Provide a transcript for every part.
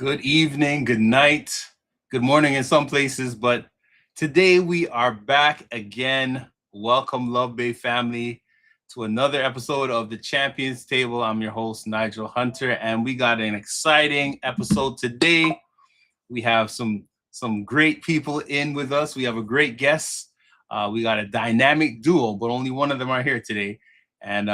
Good evening, good night, good morning in some places, but today we are back again. Welcome, Luvbay family, to another episode of the Champions Table. I'm your host, Nigel Hunter, and we got an exciting episode today. We have some great people in with us. We have a great guest. We got a dynamic duo, but only one of them are here today. And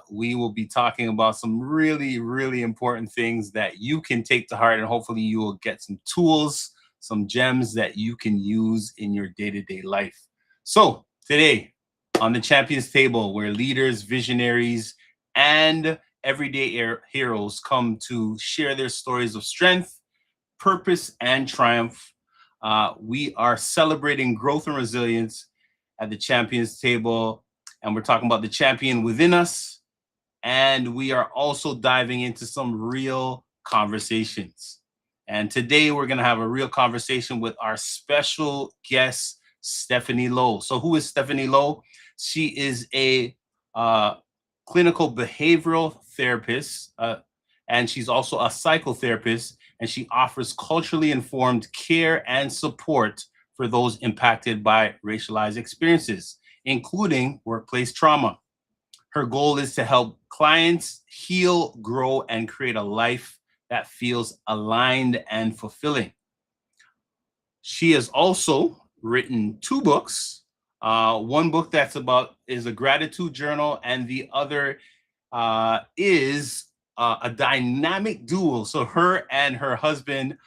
we will be talking about some really, really important things that you can take to heart, and hopefully you will get some tools, some gems that you can use in your day-to-day life. So today on the Champions Table, where leaders, visionaries, and everyday heroes come to share their stories of strength, purpose, and triumph. We are celebrating growth and resilience at the Champions Table, and we're talking about the champion within us. And we are also diving into some real conversations. And today we're going to have a real conversation with our special guest, Stephanie Lowe. So, who is Stephanie Lowe? She is a clinical behavioral therapist, and she's also a psychotherapist, and she offers culturally informed care and support for those impacted by racialized experiences, including workplace trauma. Her goal is to help clients heal, grow, and create a life that feels aligned and fulfilling. She has also written two books. One book that's about is a gratitude journal, and the other is a dynamic duo. So her and her husband,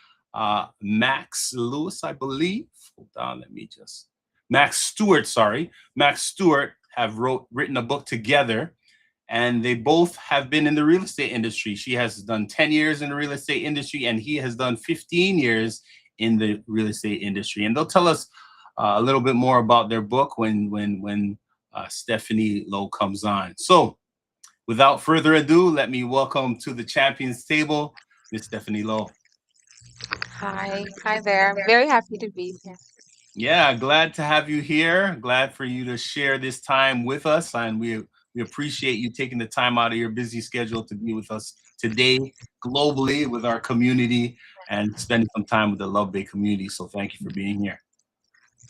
Max Lewis, I believe. Hold on, let me just Max Stewart. Sorry, Max Stewart have written a book together, and they both have been in the real estate industry. She has done 10 years in the real estate industry, and he has done 15 years in the real estate industry. And they'll tell us a little bit more about their book when Stephanie Lowe comes on. So, without further ado, let me welcome to the Champions Table, Miss Stephanie Lowe. Hi there. I'm very happy to be here. Yeah, glad to have you here. Glad for you to share this time with us, and we appreciate you taking the time out of your busy schedule to be with us today, globally with our community, and spending some time with the Love Bay community. So thank you for being here.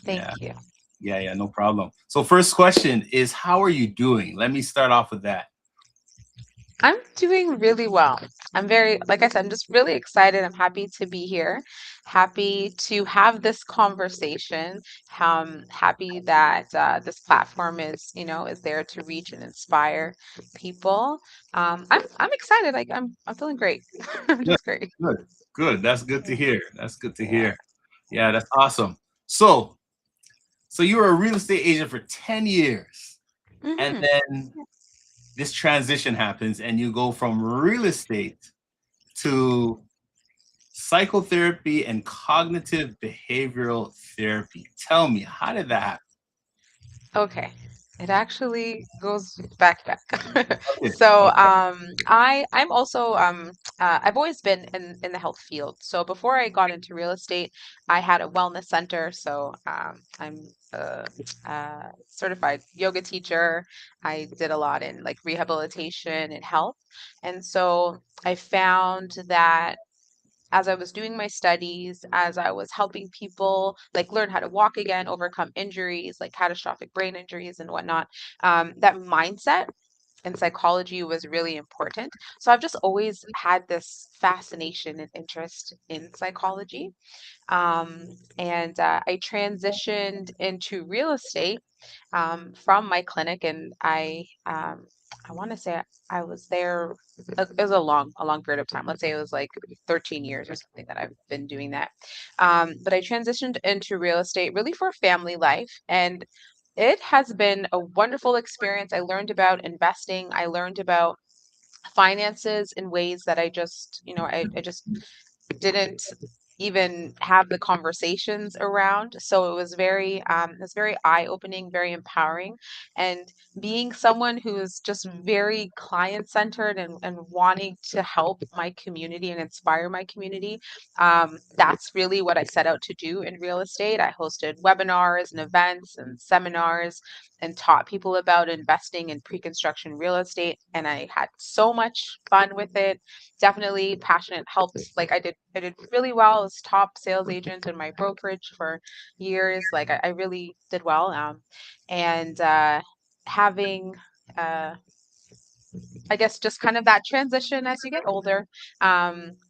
Yeah, Thank you. yeah, no problem. So first question is, how are you doing? Let me start off with that. I'm doing really well. I'm very, like I said, I'm just really excited. I'm happy to be here. Happy to have this conversation. Happy that this platform is there to reach and inspire people. I'm excited. I'm feeling great. I'm Good, just great. good, good. That's good to hear. That's good to Yeah. hear. Yeah, that's awesome. So, so you were a real estate agent for 10 years, and Hmm. then this transition happens, and you go from real estate to psychotherapy and cognitive behavioral therapy. Tell me, how did that happen? Okay. It actually goes back. Okay, So okay, I'm also I've always been in the health field. So before I got into real estate, I had a wellness center. So I'm a certified yoga teacher. I did a lot in like rehabilitation and health. And so I found that as I was doing my studies, as I was helping people like learn how to walk again, overcome injuries, like catastrophic brain injuries and whatnot, that mindset and psychology was really important. So I've just always had this fascination and interest in psychology. And I transitioned into real estate from my clinic, and I want to say I was there. It was a long period of time. Let's say it was like 13 years or something that I've been doing that. But I transitioned into real estate really for family life, and it has been a wonderful experience. I learned about investing. I learned about finances in ways that I just didn't. even have the conversations around. So it was very eye-opening, very empowering. And being someone who is just very client-centered and wanting to help my community and inspire my community, that's really what I set out to do in real estate. I hosted webinars and events and seminars and taught people about investing in pre-construction real estate. And I had so much fun with it. Definitely passionate, helped. Like I did really well as top sales agent in my brokerage for years. Like I really did well. And having uh, I guess just kind of that transition as you get older.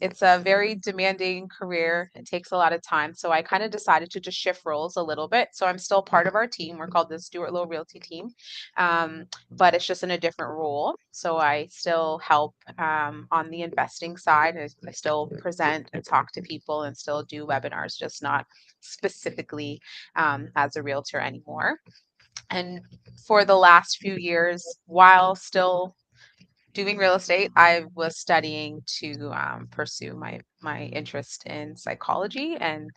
It's a very demanding career. It takes a lot of time. So I kind of decided to just shift roles a little bit. So I'm still part of our team. We're called the Stuart Low Realty team, but it's just in a different role. So I still help on the investing side. I still present and talk to people and still do webinars, just not specifically as a realtor anymore. And for the last few years, while still doing real estate, I was studying to pursue my interest in psychology, and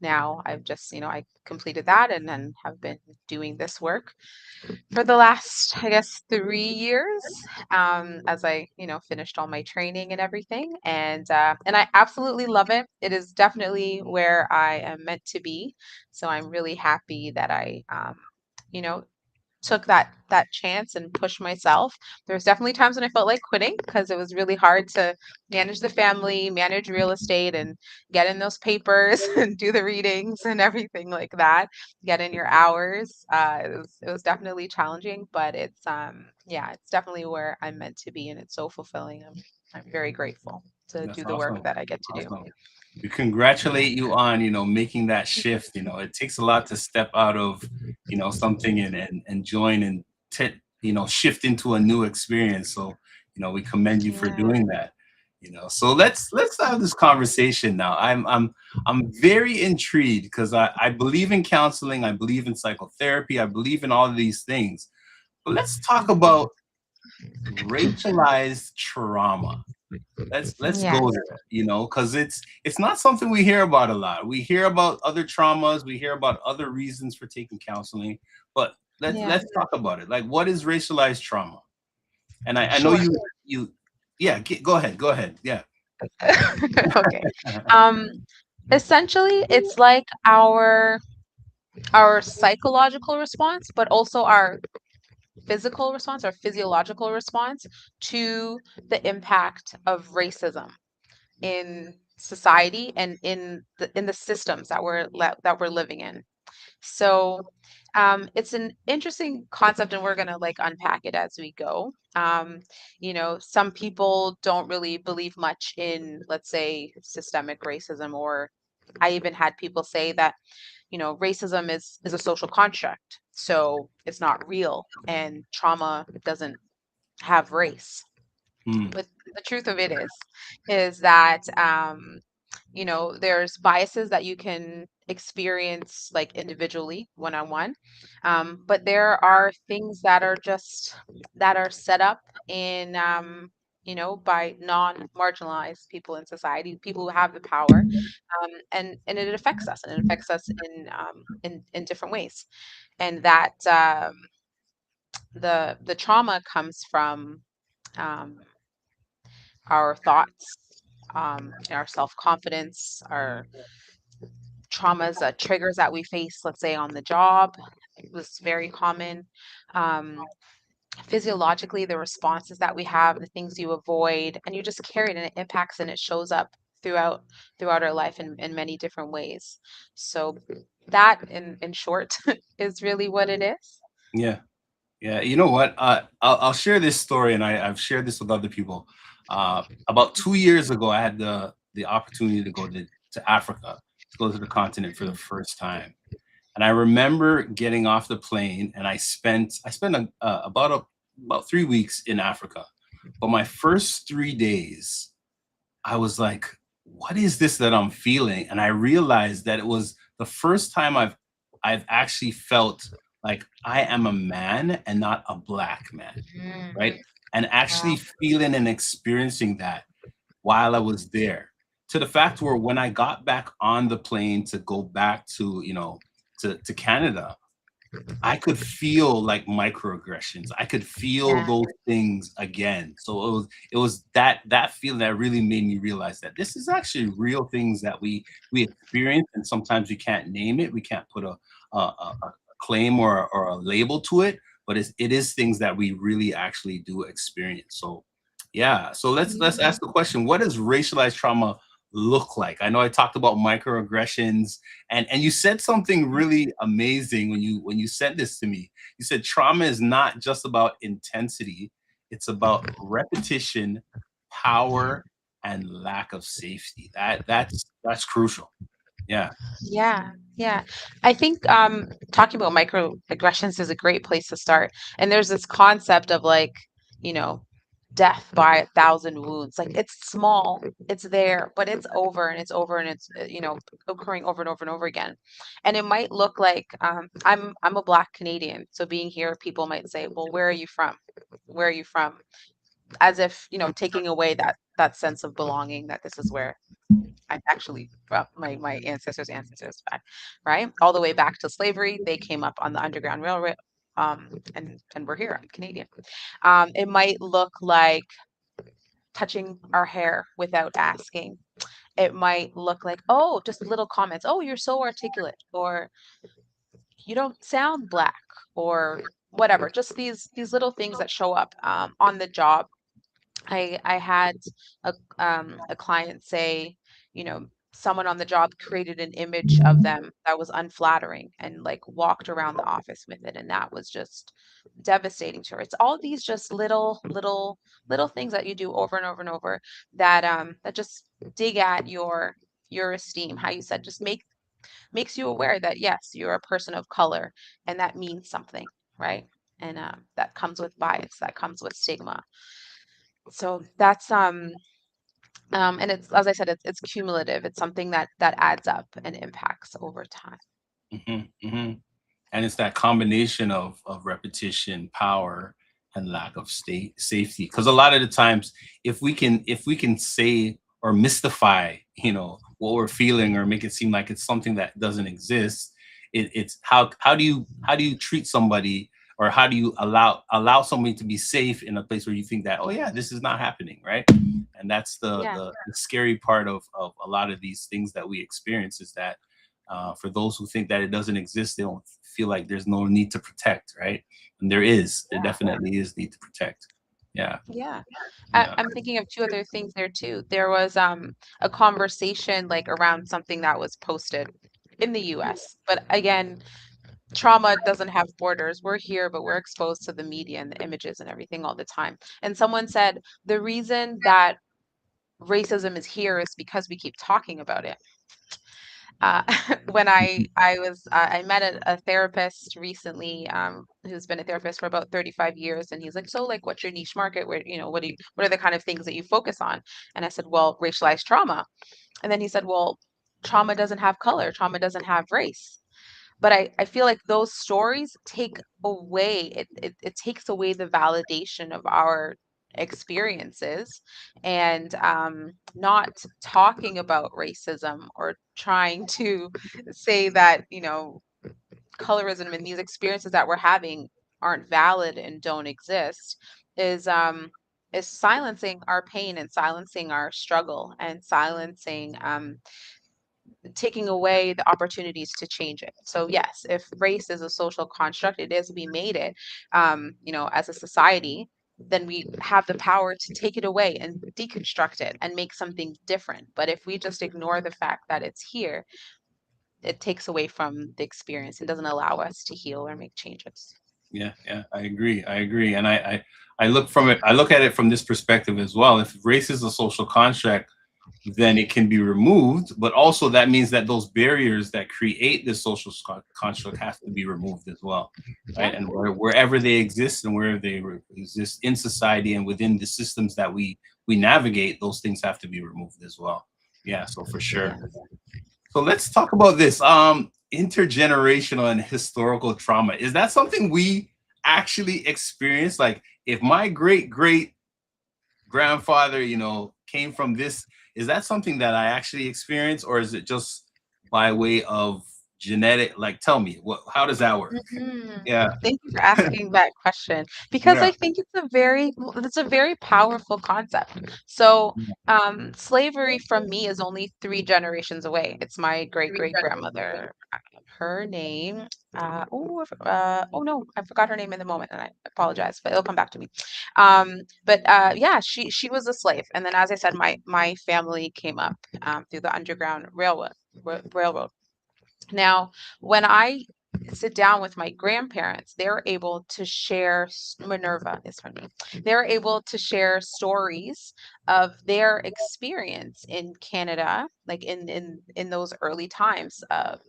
now I've just, I completed that and then have been doing this work for the last, I guess, 3 years, as I, finished all my training and everything, and I absolutely love it. It is definitely where I am meant to be. So I'm really happy that you know, took that chance and pushed myself. There's definitely times when I felt like quitting because it was really hard to manage the family, manage real estate, and get in those papers and do the readings and everything like that. Get in your hours. It was definitely challenging, but yeah, it's definitely where I'm meant to be, and it's so fulfilling. I'm very grateful to That's do the work awesome. that I get to do. Awesome. We congratulate you on, making that shift. It takes a lot to step out of, something and join and shift into a new experience. So, we commend you for Yeah. doing that. So let's have this conversation now. I'm very intrigued because I believe in counseling, I believe in psychotherapy, I believe in all of these things. But let's talk Mhm. about racialized trauma. Let's Yes. go there, because it's not something we hear about a lot. We hear about other traumas, we hear about other reasons for taking counseling, but Yeah. let's talk about it. Like, what is racialized trauma? And I know Sure. you yeah, go ahead. Yeah. Okay. Um, Essentially, it's like our psychological response, but also our physical response, our physiological response to the impact of racism in society and in the systems that we're living in. So it's an interesting concept, and we're gonna like unpack it as we go. Some people don't really believe much in, let's say, systemic racism, or I even had people say that, racism is a social construct, so it's not real, and trauma doesn't have race. Mm, But the truth of it is that there's biases that you can experience like individually, one on one, but there are things that are just that are set up in by non-marginalized people in society, people who have the power, and it affects us, and it affects us in different ways, and that the trauma comes from um, our thoughts, our self-confidence, our traumas, triggers that we face, let's say on the job. It was very common. Um, Physiologically, the responses that we have, the things you avoid, and you just carry it, and it impacts and it shows up throughout our life in many different ways. So that, in short, is really what it is. yeah. Yeah, you know what? I'll share this story, and I've shared this with other people. About 2 years ago, I had the opportunity to go to Africa, to go to the continent for the first time. And I remember getting off the plane, and I spent about 3 weeks in Africa. But my first 3 days, I was like, "What is this that I'm feeling?" And I realized that it was the first time I've actually felt like I am a man and not a black man, Mm, right? And actually wow. feeling and experiencing that while I was there. to the fact where when I got back on the plane to go back to, to Canada, I could feel like microaggressions. I could feel Yeah. those things again. So it was that feeling that really made me realize that this is actually real things that we experience, and sometimes we can't name it. We can't put a claim or a label to it, but it is things that we really actually do experience. So yeah. So let's Yeah. ask the question: what does racialized trauma look like? I know I talked about microaggressions, and you said something really amazing when you sent this to me. You said trauma is not just about intensity, it's about repetition, power, and lack of safety. That's crucial. Yeah. Yeah, yeah. I think talking about microaggressions is a great place to start. And there's this concept of like, you know, death by a thousand wounds. Like it's small, it's there, but it's over and it's over and it's occurring over and over and over again. And it might look like I'm a Black Canadian, so being here, people might say, "Well, where are you from? Where are you from?" As if, taking away that sense of belonging, that this is where I actually, well, my ancestors back, right? All the way back to slavery. They came up on the Underground Railroad, and we're here. I'm Canadian. It might look like touching our hair without asking. It might look like, oh, just little comments. Oh, you're so articulate, or you don't sound Black, or whatever. Just these little things that show up on the job. I had a client say, someone on the job created an image of them that was unflattering and like walked around the office with it, and that was just devastating to her. It's all these just little things that you do over and over and over that just dig at your esteem. How you said, just makes you aware that yes, you're a person of color, and that means something, right? And that comes with bias, that comes with stigma. So that's and it's, as I said, it's cumulative. It's something that adds up and impacts over time. Hmm. Hmm. And it's that combination of repetition, power, and lack of state safety. Because a lot of the times, if we can say or mystify, what we're feeling, or make it seem like it's something that doesn't exist, it's how do you treat somebody, or how do you allow somebody to be safe in a place where you think that, oh yeah, this is not happening, right? And that's the Yeah, the scary part of a lot of these things that we experience, is that for those who think that it doesn't exist, they don't feel like there's no need to protect, right? And there yeah, definitely is need to protect. Yeah. yeah. Yeah. I'm thinking of two other things there too. There was a conversation like around something that was posted in the US. But again, trauma doesn't have borders. We're here, but we're exposed to the media and the images and everything all the time. And someone said the reason that racism is here is because we keep talking about it. uh, when I met a therapist recently, who's been a therapist for about 35 years, and he's like, so like, what's your niche market? Where, what are the kind of things that you focus on? And I said, well, racialized trauma. And then he said, well, trauma doesn't have color, trauma doesn't have race. But I feel like those stories take away, it takes away the validation of our experiences, and not talking about racism or trying to say that, colorism and these experiences that we're having aren't valid and don't exist is silencing our pain and silencing our struggle and silencing taking away the opportunities to change it. So yes, if race is a social construct, it is, we made it, as a society, then we have the power to take it away and deconstruct it and make something different. But if we just ignore the fact that it's here, it takes away from the experience and doesn't allow us to heal or make changes. Yeah. Yeah. I agree. And I look at it from this perspective as well. If race is a social construct, then it can be removed. But also that means that those barriers that create this social construct have to be removed as well, right? Yeah, And wherever they exist, and wherever they exist in society and within the systems that we navigate, those things have to be removed as well. Yeah, so for sure. yeah, So let's talk about this. Intergenerational and historical trauma. Is that something we actually experience? Like, if my great great grandfather, came from this Is that something that I actually experience, or is it just by way of genetic? Like, tell me, how does that work? Mhm. Yeah, Thank you for asking that question because yeah. I think it's a very powerful concept. So, slavery from me is only 3 generations away. It's my great great grandmother. Her name, oh no, I forgot her name in the moment, and I apologize, but it'll come back to me. But yeah, she was a slave, and then as I said, my family came up through the Underground Railroad. Now, when I sit down with my grandparents, they're able to share, Minerva is her name. They're able to share stories of their experience in Canada, like in those early times of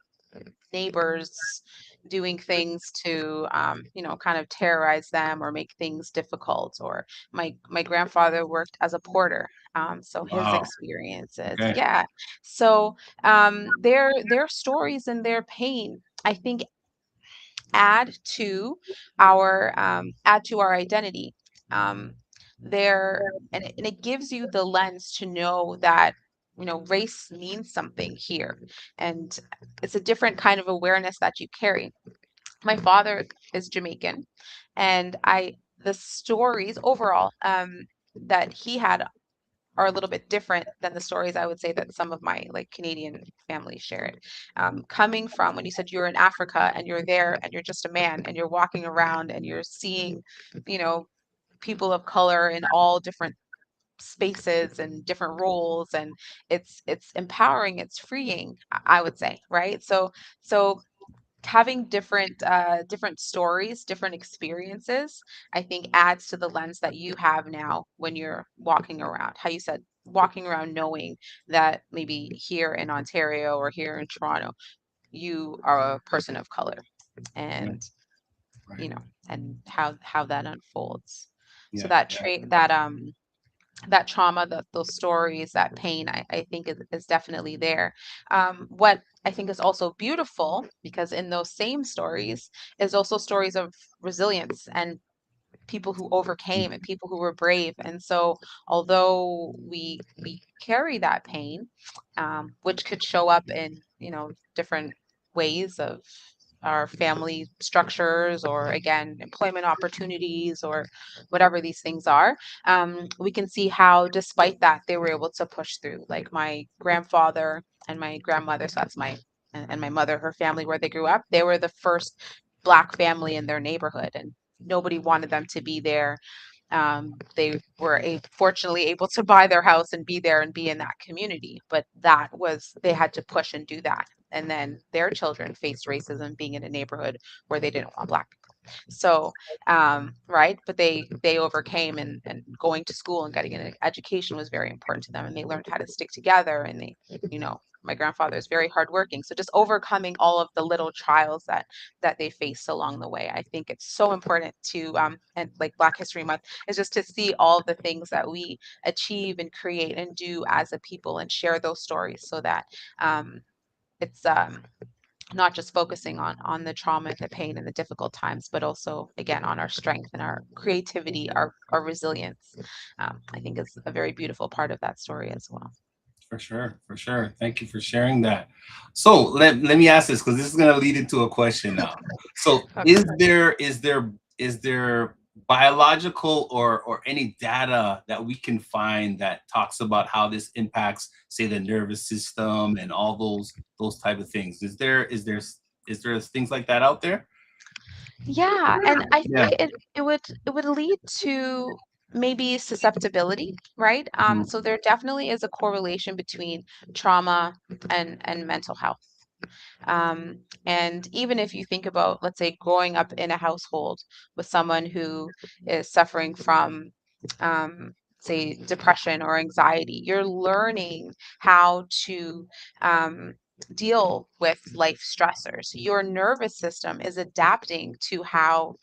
neighbors doing things to kind of terrorize them or make things difficult. Or my grandfather worked as a porter, so his Wow. experiences, Okay. yeah. So their stories and their pain, I think, add to add to our identity. Um, there and it gives you the lens to know that race means something here, and it's a different kind of awareness that you carry. My father is Jamaican, and I the stories overall that he had are a little bit different than the stories I would say that some of my like Canadian family shared. Coming from when you said you're in Africa and you're there and you're just a man and you're walking around and you're seeing, you know, people of color in all different spaces and different roles, and it's empowering, it's freeing, I would say, right? So having different stories, different experiences, I think adds to the lens that you have now when you're walking around. How you said walking around knowing that maybe here in Ontario or here in Toronto, you are a person of color, Right. and Right. you know, and how that unfolds. So Yeah. that Yeah. trait that trauma, that those stories, that pain, I think is definitely there. What I think is also beautiful, because in those same stories is also stories of resilience and people who overcame and people who were brave. And so, although we carry that pain, which could show up in different ways of our family structures, or again employment opportunities, or whatever these things are, we can see how despite that they were able to push through. Like my grandfather and my grandmother, so that's my and my mother, her family, where they grew up, they were the first Black family in their neighborhood, and nobody wanted them to be there. They were fortunately able to buy their house and be there and be in that community, but that was they had to push and do that. And then their children faced racism being in a neighborhood where they didn't want Black people. So, right, but they overcame, and going to school and getting an education was very important to them, and they learned how to stick together, and my grandfather is very hardworking. So just overcoming all of the little trials that they faced along the way. I think it's so important to and like Black History Month is just to see all the things that we achieve and create and do as a people, and share those stories, so that um, it's not just focusing on the trauma, the pain, and the difficult times, but also again on our strength and our creativity, our resilience. I think is a very beautiful part of that story as well. For sure. For sure. Thank you for sharing that. So let me ask this, because this is going to lead into a question now. So Okay. is there biological or any data that we can find that talks about how this impacts, say, the nervous system and all those type of things? Is there things like that out there? Yeah, and I Yeah. think it would lead to maybe susceptibility, right? Mhm. So there definitely is a correlation between trauma and mental health. And even if you think about, let's say, growing up in a household with someone who is suffering from, say, depression or anxiety, you're learning how to deal with life stressors. Your nervous system is adapting to how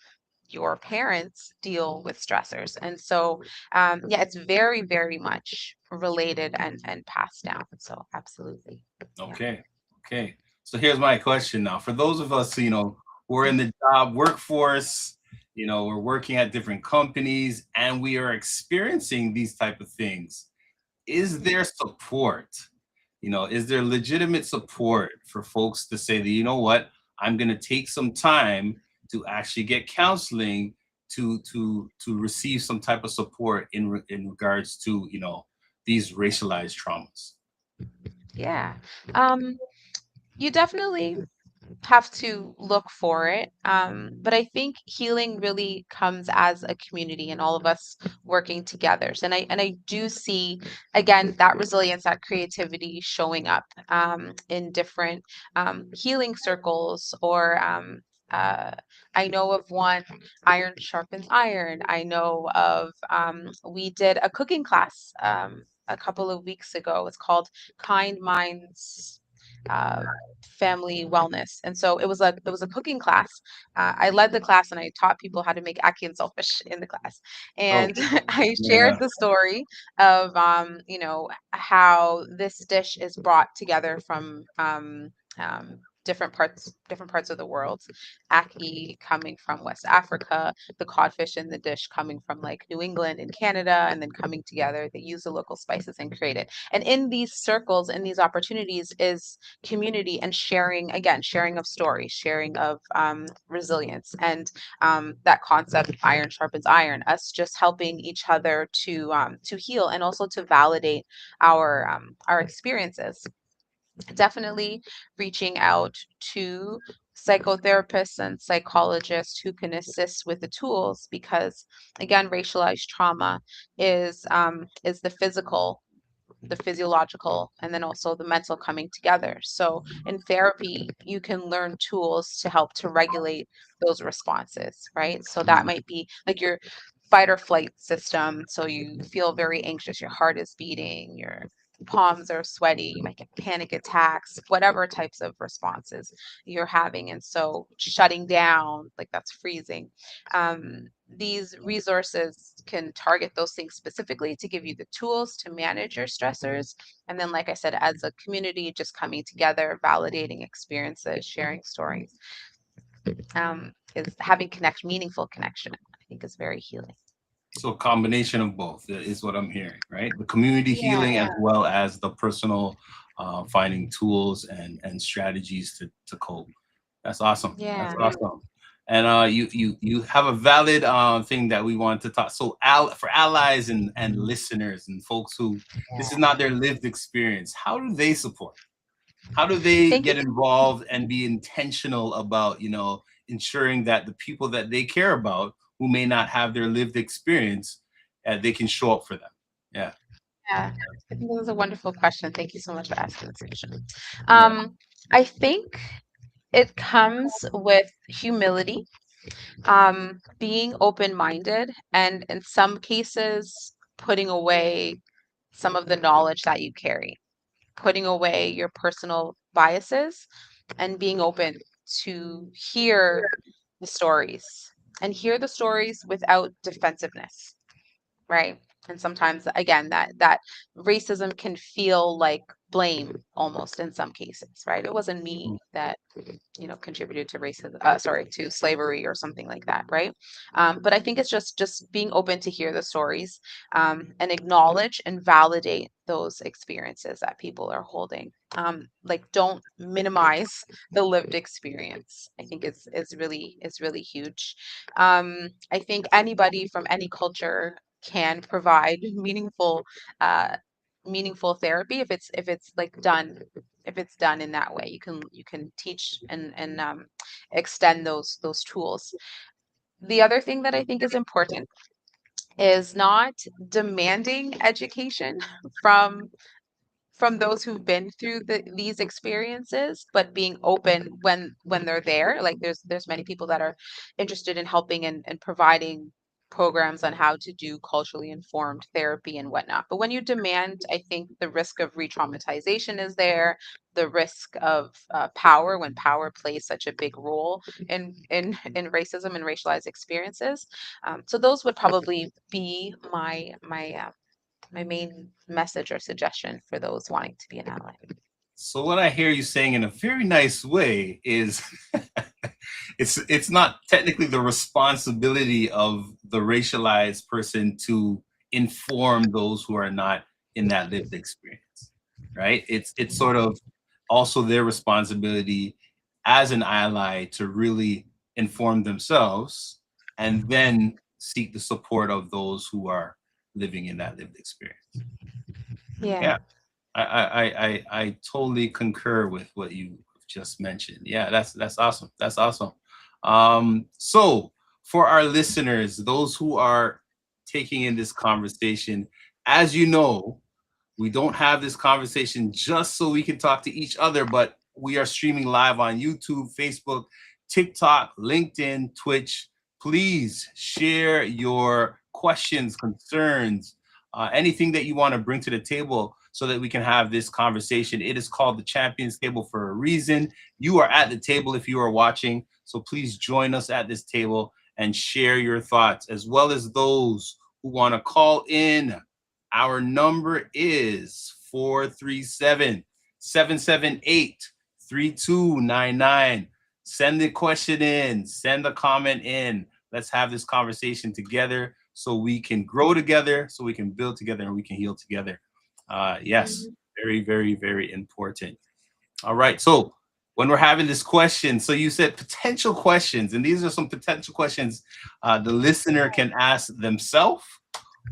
your parents deal with stressors. And so, yeah, it's very, very much related and passed down. So, absolutely. Yeah. Okay. Okay. So here's my question now. For those of us, who are in the job workforce, we're working at different companies and we are experiencing these type of things. is there support? Is there legitimate support for folks to say that, you know what, I'm going to take some time to actually get counseling to receive some type of support in regards to, these racialized traumas? Yeah. Um, you definitely have to look for it. But I think healing really comes as a community and all of us working together. So, and I do see again that resilience, that creativity showing up in different healing circles or uh, I know of one, iron sharpens iron. I know of we did a cooking class a couple of weeks ago. It's called Kind Minds. Uh, Family wellness. And so it was a cooking class. I led the class and I taught people how to make ackee and saltfish in the class. Oh, And I yeah. shared the story of how this dish is brought together from different parts of the world. Ackee coming from West Africa, the codfish in the dish coming from like New England and Canada, and then coming together. They use the local spices and create it. And in these circles, in these opportunities, is community and sharing, again, sharing of stories, sharing of resilience, and that concept, iron sharpens iron, us just helping each other to heal and also to validate our experiences. Definitely reaching out to psychotherapists and psychologists who can assist with the tools, because again, racialized trauma is the physiological, and then also the mental coming together. So in therapy, you can learn tools to help to regulate those responses, right? So that might be like your fight or flight system. So you feel very anxious, your heart is beating, your palms are sweaty, you might get panic attacks, whatever types of responses you're having. And so shutting down, like that's freezing. These resources can target those things specifically to give you the tools to manage your stressors. And then, like I said, as a community, just coming together, validating experiences, sharing stories, is having meaningful connection, I think is very healing. So a combination of both is what I'm hearing, right? The community Yeah, healing as well as the personal finding tools and strategies to cope. That's awesome. That's yeah, awesome. And you have a valid thing that we want to talk. So for allies and listeners and folks who this is not their lived experience, how do they support? How do they thank you. get involved and be intentional about, ensuring that the people that they care about who may not have their lived experience, they can show up for them? Yeah. Yeah, I think this is a wonderful question. Thank you so much for asking this question. Yeah. um, I think it comes with humility, being open-minded, and in some cases, putting away some of the knowledge that you carry, putting away your personal biases, and being open to hear the stories and hear the stories without defensiveness, right? And sometimes, again, that racism can feel like blame almost in some cases, right? It wasn't me that contributed to racism, sorry, to slavery or something like that, right? But I think it's just being open to hear the stories, and acknowledge and validate those experiences that people are holding. Like, don't minimize the lived experience. I think is really huge. I think anybody from any culture can provide uh, meaningful therapy if it's like done, if it's done in that way. You can teach and extend those tools. The other thing that I think is important is not demanding education from from those who've been through these experiences, but being open when they're there. Like there's many people that are interested in helping and providing programs on how to do culturally informed therapy and whatnot. But when you demand, I think the risk of re-traumatization is there, the risk of power, when power plays such a big role in racism and racialized experiences. So those would probably be my main message or suggestion for those wanting to be an ally. So what I hear you saying in a very nice way is it's not technically the responsibility of the racialized person to inform those who are not in that lived experience, right? It's sort of also their responsibility as an ally to really inform themselves and then seek the support of those who are living in that lived experience. Yeah. Yeah, I totally concur with what you just mentioned. Yeah, that's awesome. That's awesome. So for our listeners, those who are taking in this conversation, as you know, we don't have this conversation just so we can talk to each other, but we are streaming live on YouTube, Facebook, TikTok, LinkedIn, Twitch. Please share your questions, concerns, anything that you want to bring to the table so that we can have this conversation. It is called the Champions Table for a reason. You are at the table if you are watching. So please join us at this table and share your thoughts, as well as those who want to call in. Our number is 437-778-3299. Send the question in, send a comment in. Let's have this conversation together so we can grow together, so we can build together, and we can heal together. Yes, Mhm. very, very, very important. All right. So when we're having this question, so you said potential questions, and these are some potential questions the listener can ask themselves,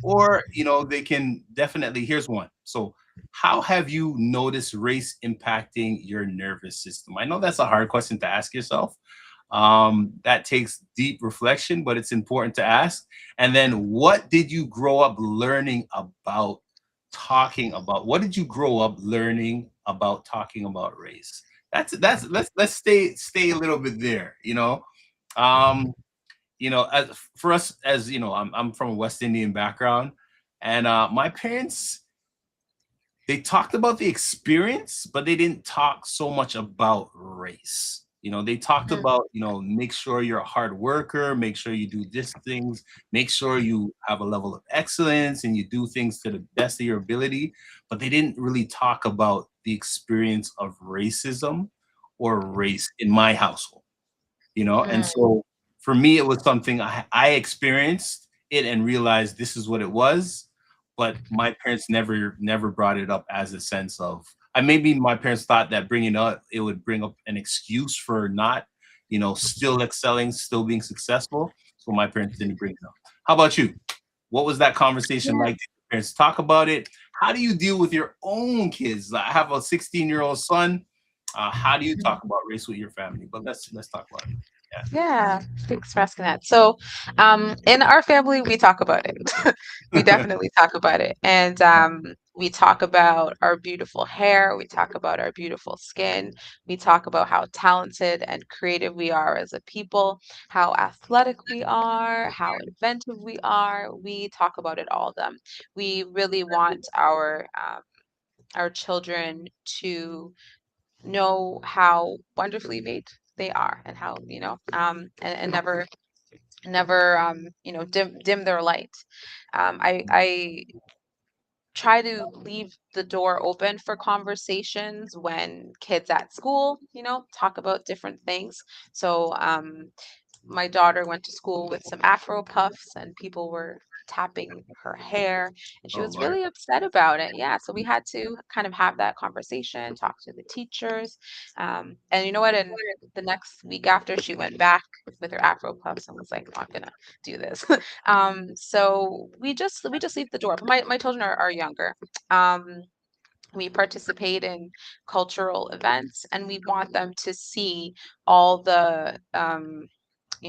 or they can definitely. Here's one. So how have you noticed race impacting your nervous system? I know that's a hard question to ask yourself. That takes deep reflection, but it's important to ask. And then what did you grow up learning about talking about? What did you grow up learning about talking about race? That's let's stay a little bit there. Um, as for us, as I'm from a West Indian background, and my parents, they talked about the experience, but they didn't talk so much about race. They talked Mhm. about, make sure you're a hard worker, make sure you do these things, make sure you have a level of excellence and you do things to the best of your ability. But they didn't really talk about the experience of racism or race in my household. And Mm. so for me, it was something I experienced it and realized this is what it was. But my parents never brought it up as a sense of, maybe my parents thought that bringing up it would bring up an excuse for not, still excelling, still being successful. So my parents didn't bring it up. How about you? What was that conversation Yeah. like? Did your parents talk about it? How do you deal with your own kids? I have a 16-year-old son. How do you talk about race with your family? But let's talk about it. Yeah. Yeah, thanks for asking that. So, in our family, we talk about it. We definitely talk about it. And we talk about our beautiful hair. We talk about our beautiful skin. We talk about how talented and creative we are as a people, how athletic we are, how inventive we are. We talk about it all of them. We really want our children to know how wonderfully made they are and how and never dim their light. I try to leave the door open for conversations when kids at school talk about different things. So my daughter went to school with some Afro puffs and people were tapping her hair and she Oh was Lord. really upset about it. Yeah, so we had to kind of have that conversation, talk to the teachers. And you know what? And the next week after she went back with her Afro puffs and was like, I'm not gonna do this. So we just leave the door. But my children are younger. Um, we participate in cultural events and we want them to see all the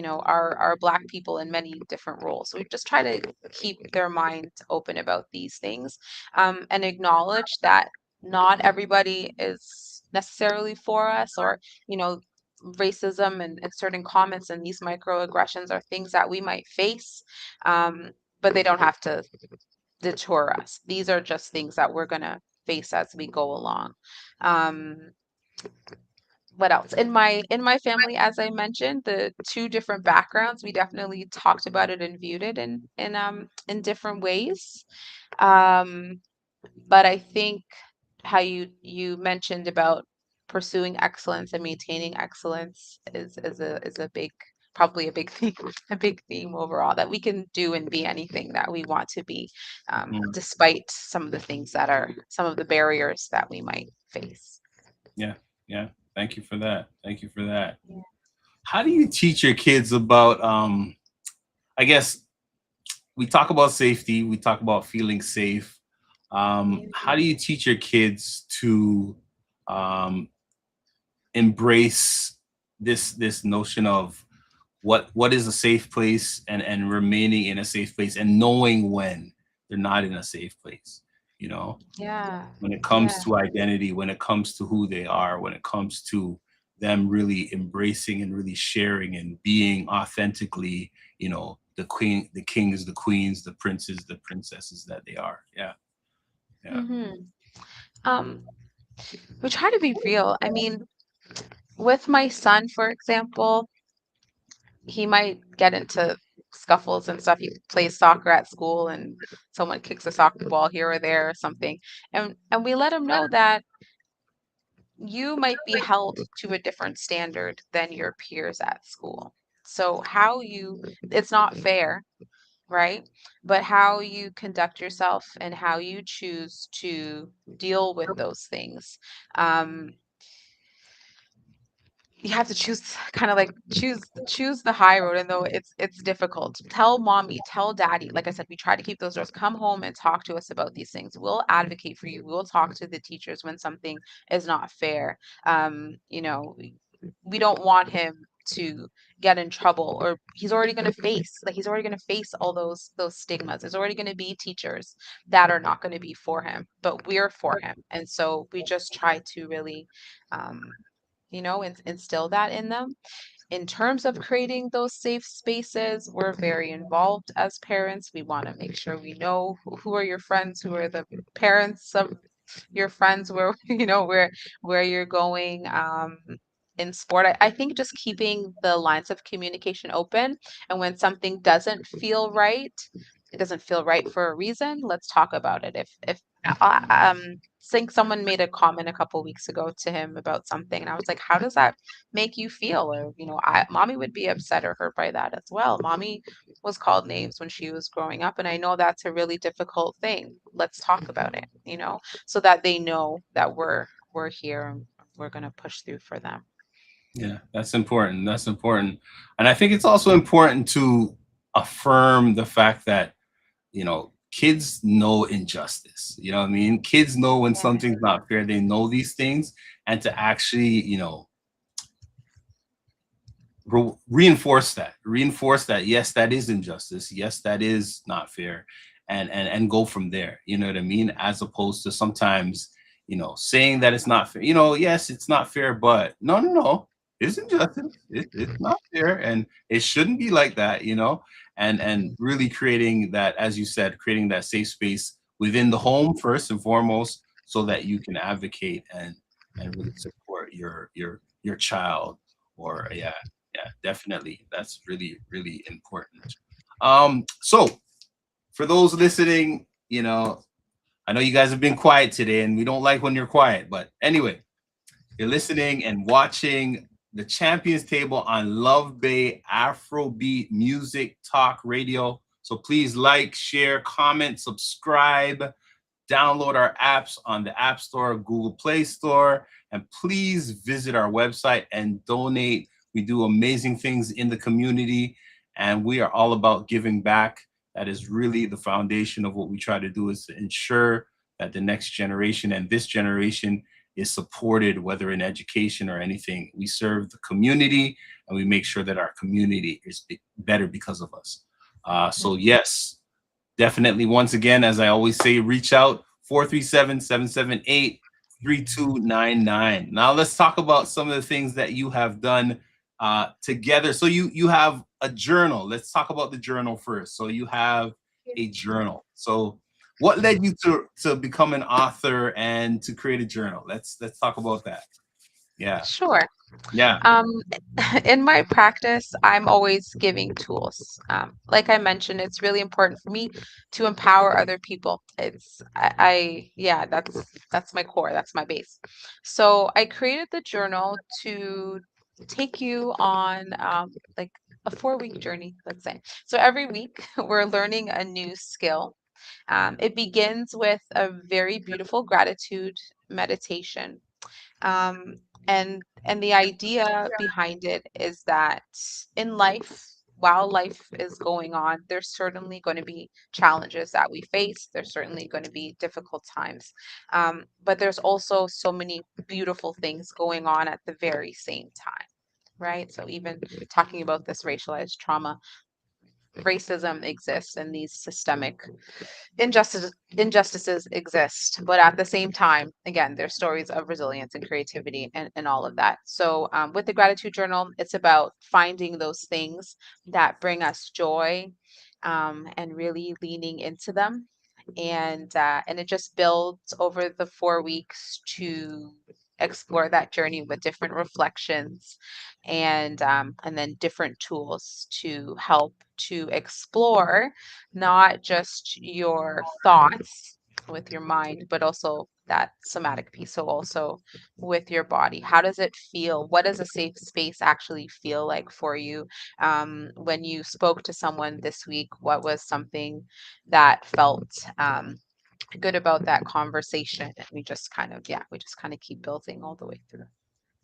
our black people in many different roles. So we just try to keep their minds open about these things, and acknowledge that not everybody is necessarily for us, or you know racism and certain comments and these microaggressions are things that we might face, um, but they don't have to deter us. These are just things that we're going to face as we go along. um, what else in my family, as I mentioned, the two different backgrounds, we definitely talked about it and viewed it in different ways. um but I think how you mentioned about pursuing excellence and maintaining excellence is a big probably a big theme, a big theme overall, that we can do and be anything that we want to be, Mm, despite some of the things that are some of the barriers that we might face. yeah, yeah. Thank you for that. Thank you for that. Yeah. How do you teach your kids about I guess we talk about safety, we talk about feeling safe. How do you teach your kids to um, embrace this notion of what is a safe place, and remaining in a safe place, and knowing when they're not in a safe place, you know, Yeah. when it comes Yeah. to identity, when it comes to who they are, when it comes to them really embracing and really sharing and being authentically, the queen, the kings, the queens, the princes, the princesses that they are. Yeah, yeah. hmm Um, we try to be real. I mean, with my son, for example, he might get into scuffles and stuff. He plays soccer at school and someone kicks a soccer ball here or there or something. And we let him know that you might be held to a different standard than your peers at school. So how you it's not fair, right? But how you conduct yourself and how you choose to deal with those things. Um, you have to choose, kind of like choose the high road, and though it's difficult, tell mommy, tell daddy. Like I said, we try to keep those doors. Come home and talk to us about these things. We'll advocate for you. We'll talk to the teachers when something is not fair. We don't want him to get in trouble, or he's already going to face all those stigmas. There's already going to be teachers that are not going to be for him, but we're for him. And so we just try to really um instill that in them. In terms of creating those safe spaces, we're very involved as parents. We want to make sure we know who are your friends, who are the parents of your friends, where where you're going. In sport, I think just keeping the lines of communication open, and when something doesn't feel right, it doesn't feel right for a reason. Let's talk about it. If think someone made a comment a couple weeks ago to him about something, and I was like, how does that make you feel? Or, mommy would be upset or hurt by that as well. Mommy was called names when she was growing up, and I know that's a really difficult thing. Let's talk about it, so that they know that we're here and we're going to push through for them. Yeah, that's important. That's important. And I think it's also important to affirm the fact that, kids know injustice. You know what I mean? Kids know when Yeah. something's not fair. They know these things. And to actually, reinforce that, yes, that is injustice, yes, that is not fair, and go from there, you know what I mean, as opposed to sometimes, saying that it's not fair, yes, it's not fair, but no, no, no, it's injustice, it's not fair, and it shouldn't be like that, and really creating that, as you said, creating that safe space within the home first and foremost, so that you can advocate and really support your child, or yeah, yeah, definitely. That's really, really important. So for those listening, I know you guys have been quiet today, and we don't like when you're quiet, but anyway, you're listening and watching the Champions Table on Love Bay Afrobeat Music Talk Radio. So please like, share, comment, subscribe, download our apps on the App Store, Google Play Store, and please visit our website and donate. We do amazing things in the community, and we are all about giving back. That is really the foundation of what we try to do, is to ensure that the next generation and this generation is supported, whether in education or anything. We serve the community, and we make sure that our community is better because of us. So yes, definitely, once again, as I always say, reach out, 437-778-3299. Now let's talk about some of the things that you have done together. So you have a journal. Let's talk about the journal first. So you have a journal. So what led you to become an author and to create a journal? Let's talk about that. Yeah. Sure. Yeah. Um, in my practice, I'm always giving tools. Like I mentioned, it's really important for me to empower other people. Yeah, that's my core, that's my base. So I created the journal to take you on, like a 4 week journey, let's say. So every week we're learning a new skill. It begins with a very beautiful gratitude meditation. Um, and the idea behind it is that in life, while life is going on, there's certainly going to be challenges that we face. There's certainly going to be difficult times. But there's also so many beautiful things going on at the very same time, right? So even talking about this racialized trauma, racism exists and these systemic injustices exist, but at the same time, again, there's stories of resilience and creativity and all of that. So with the gratitude journal, it's about finding those things that bring us joy, and really leaning into them. And it just builds over the 4 weeks to explore that journey with different reflections, and then different tools to help to explore not just your thoughts with your mind, but also that somatic piece. So also with your body, how does it feel? What does a safe space actually feel like for you? When you spoke to someone this week, what was something that felt good about that conversation? And we just kind of keep building all the way through.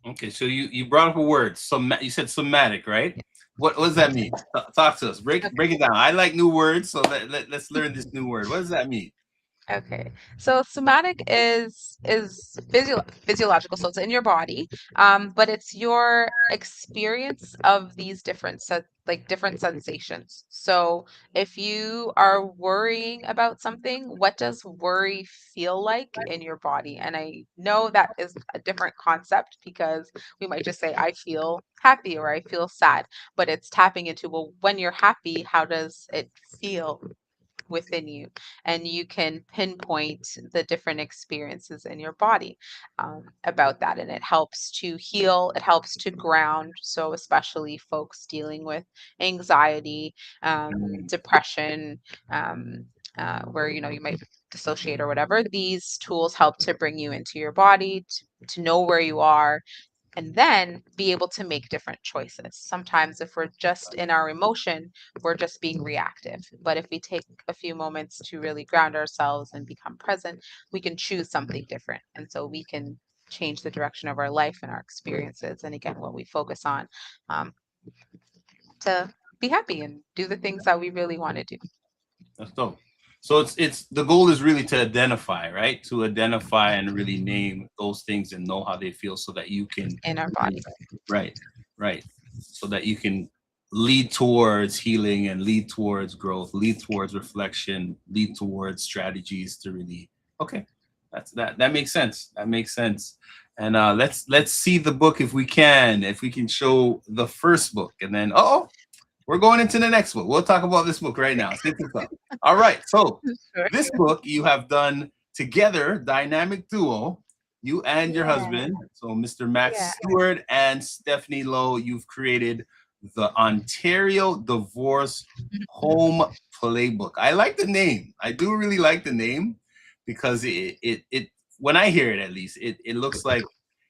Okay, so you brought up a word. You said somatic, right? What does that mean? Talk to us. Break it down. I like new words, so let's learn this new word. What does that mean? Okay. So somatic is physiological, so it's in your body, but it's your experience of these different sensations. So if you are worrying about something, what does worry feel like in your body? And I know that is a different concept because we might just say, I feel happy or I feel sad, but it's tapping into, well, when you're happy, how does it feel within you? And you can pinpoint the different experiences in your body, about that, and it helps to heal, it helps to ground. So especially folks dealing with anxiety, depression, where you might dissociate or whatever, these tools help to bring you into your body, to know where you are, and then be able to make different choices. Sometimes, if we're just in our emotion, we're just being reactive. But if we take a few moments to really ground ourselves and become present, we can choose something different. And so we can change the direction of our life and our experiences. And again, what we focus on, um, to be happy and do the things that we really want to do That's dope. So it's the goal is really to identify, right? To identify and really name those things and know how they feel, so that you can, in our body. right, right, so that you can lead towards healing and lead towards growth, lead towards reflection, lead towards strategies to really. Okay, that makes sense. That makes sense. And let's see the book if we can. If we can show the first book, and then we're going into the next book. We'll talk about this book right now. Sync this up. All right. So Sure. this book you have done together, dynamic duo, you and your Yeah, husband. So Mr. Max yeah. Stewart and Stephanie Lowe, you've created the Ontario Divorce Home Playbook. I like the name. I do really like the name because it when I hear it, at least it looks like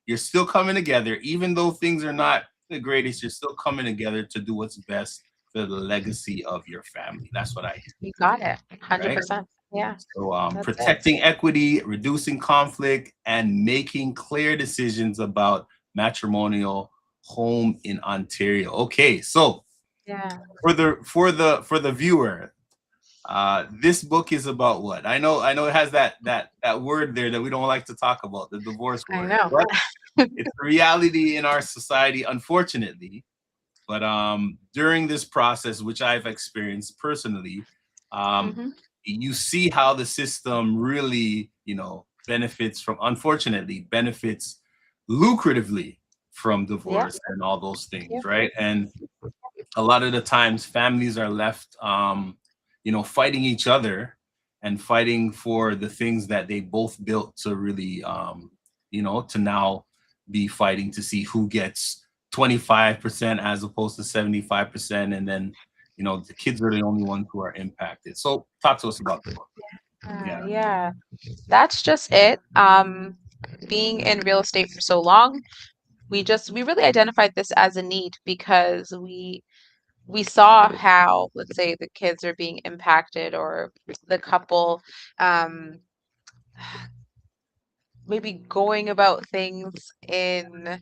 you're still coming together, even though things are not the greatest. You're still coming together to do what's best for the legacy of your family. That's what I You got it. hear, right? 100%. Yeah, So, that's it. protecting equity, reducing conflict, and making clear decisions about matrimonial home in Ontario. Okay, so Yeah, for the viewer, this book is about what? I know it has that word there that we don't like to talk about, the divorce I word, know. but it's a reality in our society, unfortunately. But during this process, which I've experienced personally, um, Hmm. you see how the system really, benefits from, unfortunately, benefits lucratively from Yeah, divorce and all those yeah. things, right? And a lot of the times, families are left, fighting each other and fighting for the things that they both built to really, to now be fighting to see who gets 25% as opposed to 75%. And then, the kids are the only ones who are impacted. So talk to us about the book. Yeah. Yeah, that's just it. Being in real estate for so long, we really identified this as a need because we saw how, let's say, the kids are being impacted, or the couple um, maybe going about things in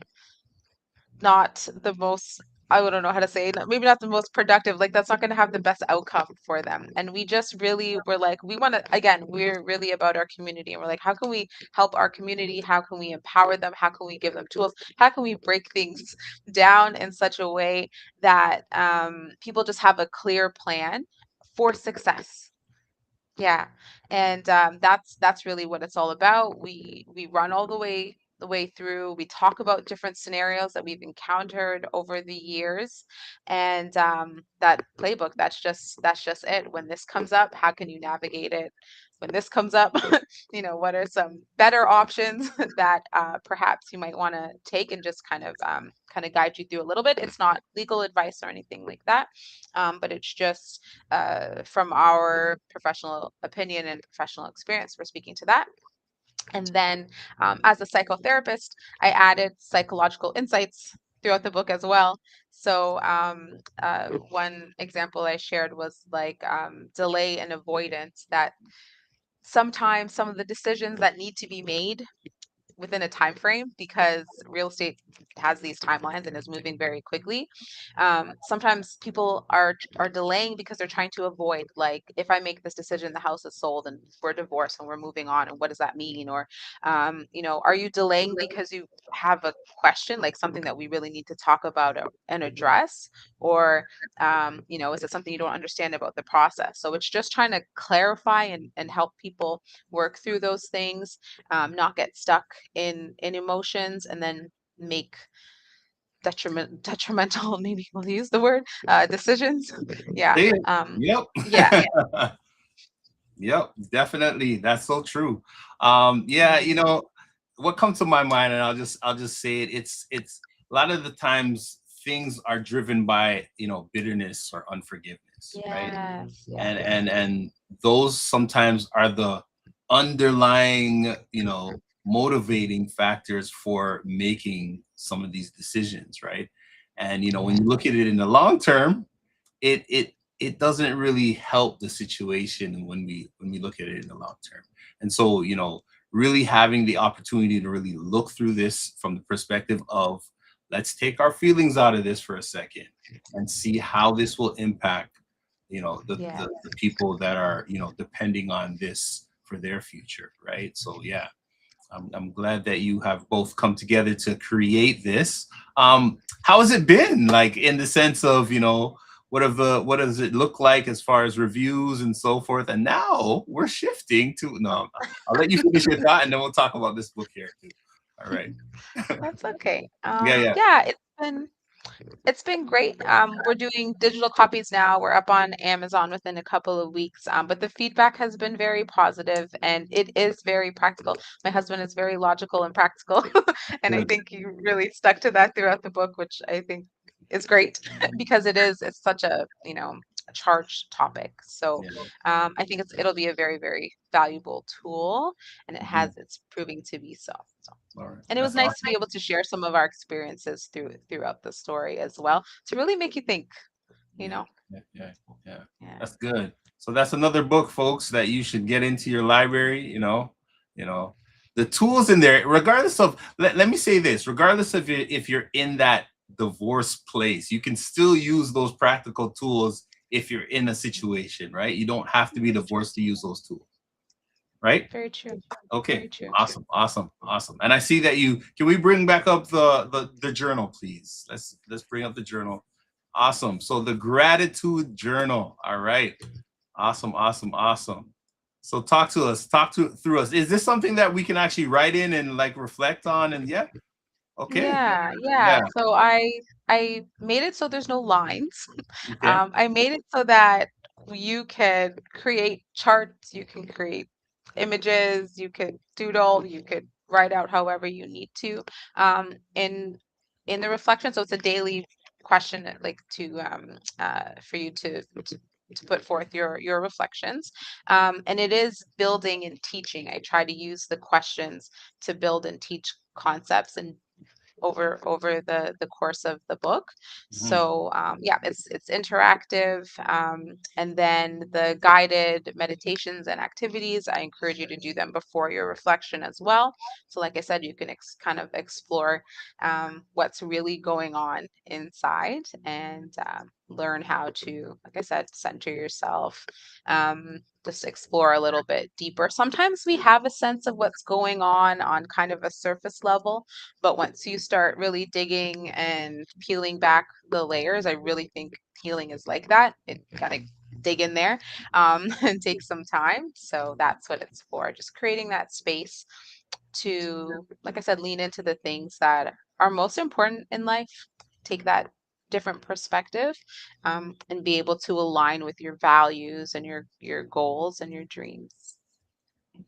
not the most, I don't know how to say it, maybe not the most productive, like that's not going to have the best outcome for them. And we just really were like, we want to, again, we're really about our community. And we're like, how can we help our community? How can we empower them? How can we give them tools? How can we break things down in such a way that people just have a clear plan for success? Yeah, and that's really what it's all about. We run all the way through. We talk about different scenarios that we've encountered over the years, and that playbook. That's just it. When this comes up, how can you navigate it? When this comes up, what are some better options that perhaps you might want to take, and just kind of guide you through a little bit. It's not legal advice or anything like that, but it's just from our professional opinion and professional experience, we're speaking to that. And then as a psychotherapist, I added psychological insights throughout the book as well. So one example I shared was like delay and avoidance, that sometimes some of the decisions that need to be made within a time frame, because real estate has these timelines and is moving very quickly. Sometimes people are delaying because they're trying to avoid, like, if I make this decision, the house is sold and we're divorced and we're moving on, and what does that mean? Or are you delaying because you have a question, like something that we really need to talk about and address? Or is it something you don't understand about the process? So it's just trying to clarify and help people work through those things, not get stuck in emotions, and then make detrimental, maybe we'll use the word, decisions. Yeah. See? Yep. Yeah. Yep, definitely. That's so true. Yeah, Mhm. what comes to my mind, and I'll just say it. It's a lot of the times things are driven by, bitterness or unforgiveness, right? Yes. and Yes. and and those sometimes are the underlying, motivating factors for making some of these decisions, right? And when Yeah. you look at it in the long term, it doesn't really help the situation when we look at it in the long term. And so, really having the opportunity to really look through this from the perspective of, let's take our feelings out of this for a second and see how this will impact, Yeah. the people that are, depending on this for their future, right? So yeah, I'm glad that you have both come together to create this. How has it been, like, in the sense of, what does it look like as far as reviews and so forth? And now we're shifting to, no, I'll let you finish your thought and then we'll talk about this book here too. All right. That's okay. Yeah, yeah. Yeah, it's been great. We're doing digital copies now. We're up on Amazon within a couple of weeks. But the feedback has been very positive, and it is very practical. My husband is very logical and practical, and I Good. think he really stuck to that throughout the book, which I think is great because it's such a charged topic. So Yeah. I think it'll be a very, very valuable tool, and Mhm. it's proving to be so. So. All right. And it was That's nice to awesome. be able to share some of our experiences throughout the story as well, to really make you think, you Yeah, know? yeah, yeah, yeah. Yeah. That's good. So that's another book, folks, that you should get into your library. You know, the tools in there, regardless of. Let me say this: regardless of if you're in that divorce place, you can still use those practical tools if you're in a situation, right? You don't have to be Very true. divorced to use those tools, right? Very true. Okay. Very true. Awesome. Awesome. Awesome. And I see that you can we bring back up the journal, please? Let's bring up the journal. Awesome. So the gratitude journal. All right. Awesome. Awesome. Awesome. So talk to us. Talk to through us. Is this something that we can actually write in and like reflect on? And yeah. Okay. Yeah, Yeah. yeah. So I made it so there's no lines. Okay. I made it so that you can create charts, you can create images, you could doodle, you could write out however you need to. In the reflection, so it's a daily question, like to for you to put forth your reflections. And it is building and teaching. I try to use the questions to build and teach concepts and over the course of the book. Mhm. So yeah, it's interactive, and then the guided meditations and activities. I encourage you to do them before your reflection as well. So, like I said, you can kind of explore what's really going on inside and learn how to, like I said, center yourself. Just explore a little bit deeper. Sometimes we have a sense of what's going on kind of a surface level, but once you start really digging and peeling back the layers, I really think healing is like that. It gotta dig in there and take some time. So that's what it's for, just creating that space to, like I said, lean into the things that are most important in life, take that different perspective, and be able to align with your values and your goals and your dreams.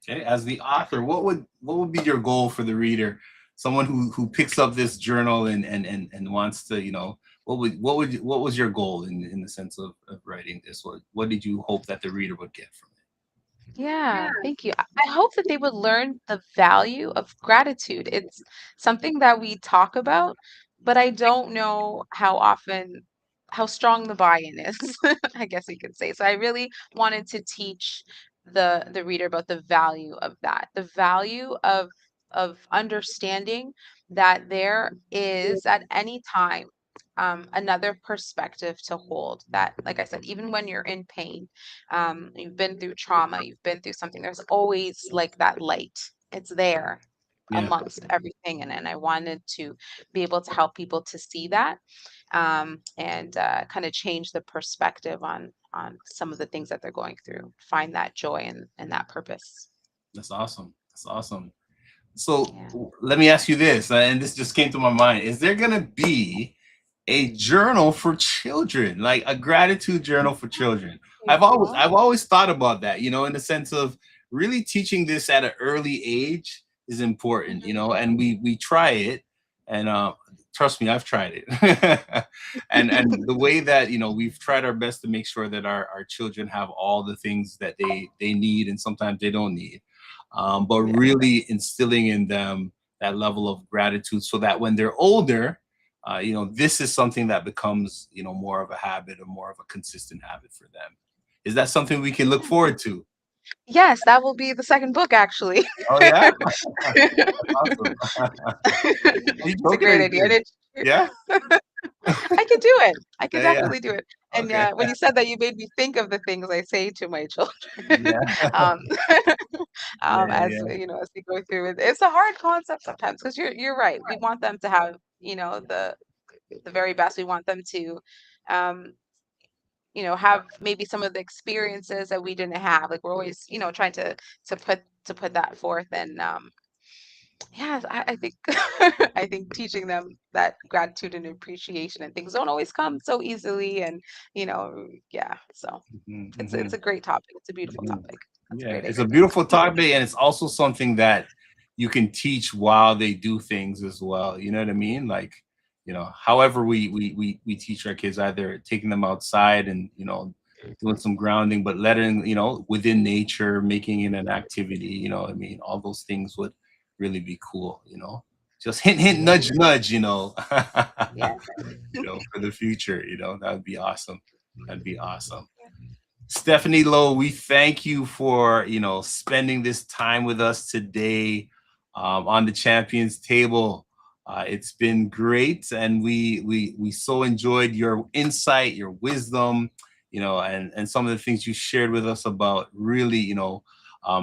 Okay, as the author, what would be your goal for the reader? Someone who picks up this journal and wants to, what was your goal in the sense of writing this? What did you hope that the reader would get from Yeah, thank you. I hope that they would learn the value of gratitude. It's something that we talk about, but I don't know how often, how strong the buy-in is, I guess we could say. So I really wanted to teach the reader about the value of that, the value of understanding that there is at any time another perspective to hold. That, like I said, even when you're in pain, you've been through trauma, you've been through something, there's always like that light. It's there it? amongst everything. And I wanted to be able to help people to see that, and kind of change the perspective on some of the things that they're going through, find that joy and that purpose. That's awesome. That's awesome. So Yeah. let me ask you this, and this just came to my mind. Is there going to be a journal for children, like a gratitude journal for children? I've Aw. always thought about that, in the sense of really teaching this at an early age is important, Mhm. and we try it, and trust me, I've tried it. And the way that, we've tried our best to make sure that our children have all the things that they need, and sometimes they don't need, but Yeah. really instilling in them that level of gratitude so that when they're older, this is something that becomes, more of a habit or more of a consistent habit for them. Is that something we can look Yeah. forward to? Yes, that will be the second book, actually. Oh yeah, awesome. Are you It's a joking or are great you idea. And serious? Yeah, I could do it. I could yeah, definitely do it. And okay, when you said that, you made me think of the things I say to my children, yeah, um, yeah, as yeah, as we go through it. It's a hard concept sometimes because you're right. We want them to have the very best. We want them to um, have maybe some of the experiences that we didn't have. Like we're always trying to put that forth. And yes, I think I think teaching them that gratitude and appreciation and things don't always come so easily, and yeah. So mhm, it's mhm, a great topic. It's a beautiful mhm. topic. That's a Yeah, great it's a idea. beautiful topic, and it's also something that you can teach while they do things as well. You know what I mean? Like, however we teach our kids, either taking them outside and doing some grounding, but letting within nature, making it an activity. You know what I mean? All those things would really be cool. Just hint, hint, Yeah, nudge, nudge. yeah. For the future. That would be awesome. That'd be awesome. Stephanie Lowe, we thank you for spending this time with us today, on the Champions Table. It's been great, and we so enjoyed your insight, your wisdom, and some of the things you shared with us about really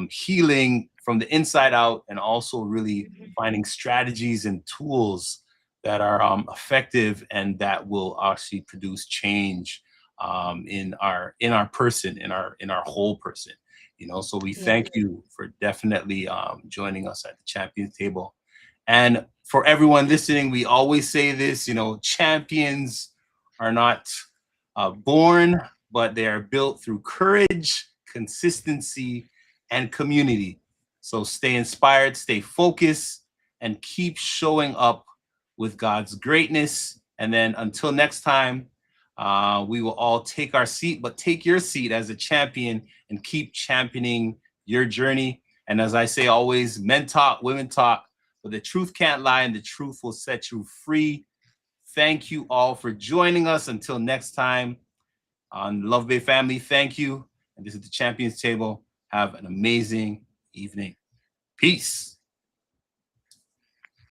healing from the inside out, and also really Mhm. finding strategies and tools that are effective and that will actually produce change, in our person, in our whole person. So we Yeah. thank you for definitely joining us at the Champions Table. And for everyone listening, we always say this, champions are not born, but they are built through courage, consistency, and community. So stay inspired, stay focused, and keep showing up with God's greatness. And then until next time, we will all take our seat, but take your seat as a champion and keep championing your journey. And as I say always, men talk, women talk, but the truth can't lie and the truth will set you free. Thank you all for joining us. Until next time on Love Bay Family, thank you. And this is the Champions Table. Have an amazing evening. Peace.